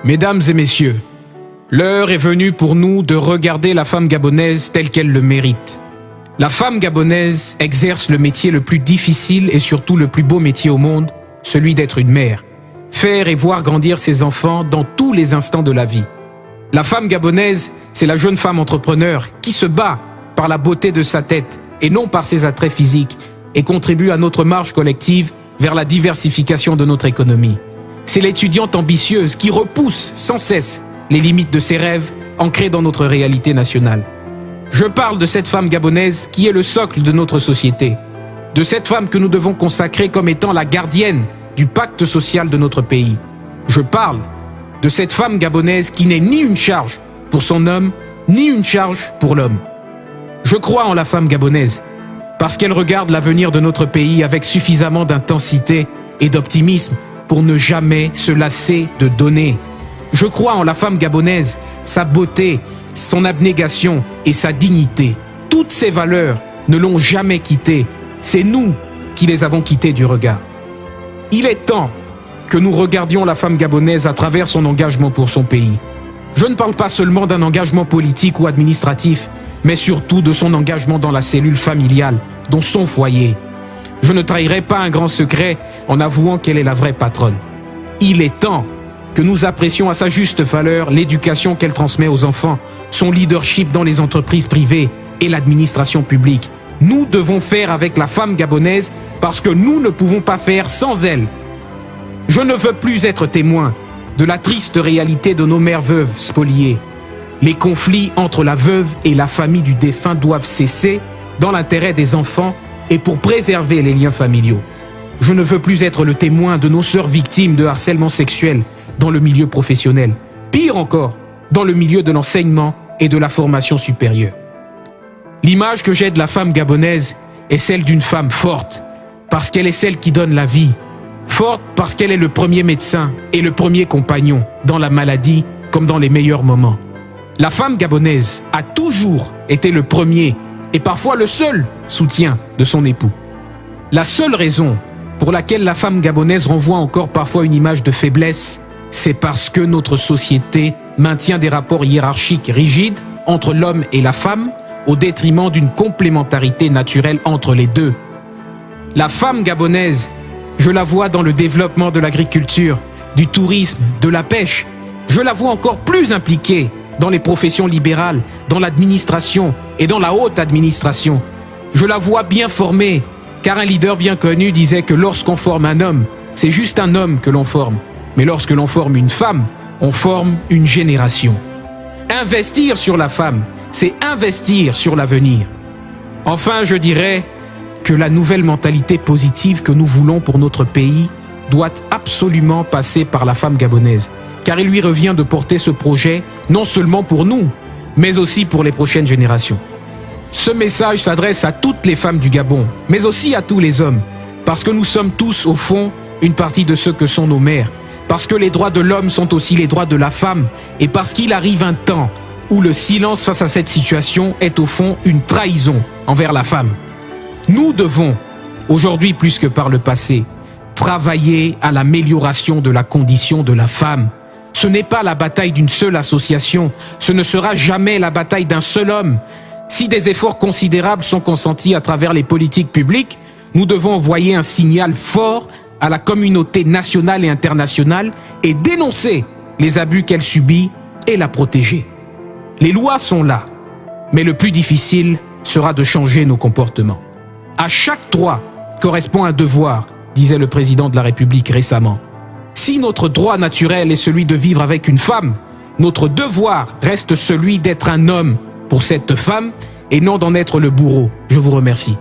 Mesdames et messieurs, l'heure est venue pour nous de regarder la femme gabonaise telle qu'elle le mérite. La femme gabonaise exerce le métier le plus difficile et surtout le plus beau métier au monde, celui d'être une mère. Faire et voir grandir ses enfants dans tous les instants de la vie. La femme gabonaise, c'est la jeune femme entrepreneur qui se bat par la beauté de sa tête et non par ses attraits physiques et contribue à notre marche collective vers la diversification de notre économie. C'est l'étudiante ambitieuse qui repousse sans cesse les limites de ses rêves ancrés dans notre réalité nationale. Je parle de cette femme gabonaise qui est le socle de notre société, de cette femme que nous devons consacrer comme étant la gardienne du pacte social de notre pays. Je parle de cette femme gabonaise qui n'est ni une charge pour son homme, ni une charge pour l'homme. Je crois en la femme gabonaise, parce qu'elle regarde l'avenir de notre pays avec suffisamment d'intensité et d'optimisme pour ne jamais se lasser de donner. Je crois en la femme gabonaise, sa beauté, son abnégation et sa dignité. Toutes ces valeurs ne l'ont jamais quittée. C'est nous qui les avons quittées du regard. Il est temps que nous regardions la femme gabonaise à travers son engagement pour son pays. Je ne parle pas seulement d'un engagement politique ou administratif, mais surtout de son engagement dans la cellule familiale, dans son foyer. Je ne trahirai pas un grand secret en avouant qu'elle est la vraie patronne. Il est temps que nous apprécions à sa juste valeur l'éducation qu'elle transmet aux enfants, son leadership dans les entreprises privées et l'administration publique. Nous devons faire avec la femme gabonaise parce que nous ne pouvons pas faire sans elle. Je ne veux plus être témoin de la triste réalité de nos mères veuves spoliées. Les conflits entre la veuve et la famille du défunt doivent cesser dans l'intérêt des enfants et pour préserver les liens familiaux. Je ne veux plus être le témoin de nos sœurs victimes de harcèlement sexuel dans le milieu professionnel. Pire encore, dans le milieu de l'enseignement et de la formation supérieure. L'image que j'ai de la femme gabonaise est celle d'une femme forte, parce qu'elle est celle qui donne la vie. Forte parce qu'elle est le premier médecin et le premier compagnon dans la maladie comme dans les meilleurs moments. La femme gabonaise a toujours été le premier et parfois le seul soutien de son époux. La seule raison pour laquelle la femme gabonaise renvoie encore parfois une image de faiblesse, c'est parce que notre société maintient des rapports hiérarchiques rigides entre l'homme et la femme au détriment d'une complémentarité naturelle entre les deux. La femme gabonaise, je la vois dans le développement de l'agriculture, du tourisme, de la pêche. Je la vois encore plus impliquée dans les professions libérales, dans l'administration et dans la haute administration. Je la vois bien formée, car un leader bien connu disait que lorsqu'on forme un homme, c'est juste un homme que l'on forme. Mais lorsque l'on forme une femme, on forme une génération. Investir sur la femme, c'est investir sur l'avenir. Enfin, je dirais que la nouvelle mentalité positive que nous voulons pour notre pays doit absolument passer par la femme gabonaise, car il lui revient de porter ce projet non seulement pour nous, mais aussi pour les prochaines générations. Ce message s'adresse à toutes les femmes du Gabon, mais aussi à tous les hommes, parce que nous sommes tous, au fond, une partie de ce que sont nos mères, parce que les droits de l'homme sont aussi les droits de la femme, et parce qu'il arrive un temps où le silence face à cette situation est au fond une trahison envers la femme. Nous devons, aujourd'hui plus que par le passé, travailler à l'amélioration de la condition de la femme. Ce n'est pas la bataille d'une seule association, ce ne sera jamais la bataille d'un seul homme. Si des efforts considérables sont consentis à travers les politiques publiques, nous devons envoyer un signal fort à la communauté nationale et internationale et dénoncer les abus qu'elle subit et la protéger. Les lois sont là, mais le plus difficile sera de changer nos comportements. À chaque droit correspond un devoir, disait le président de la République récemment. Si notre droit naturel est celui de vivre avec une femme, notre devoir reste celui d'être un homme pour cette femme et non d'en être le bourreau. Je vous remercie.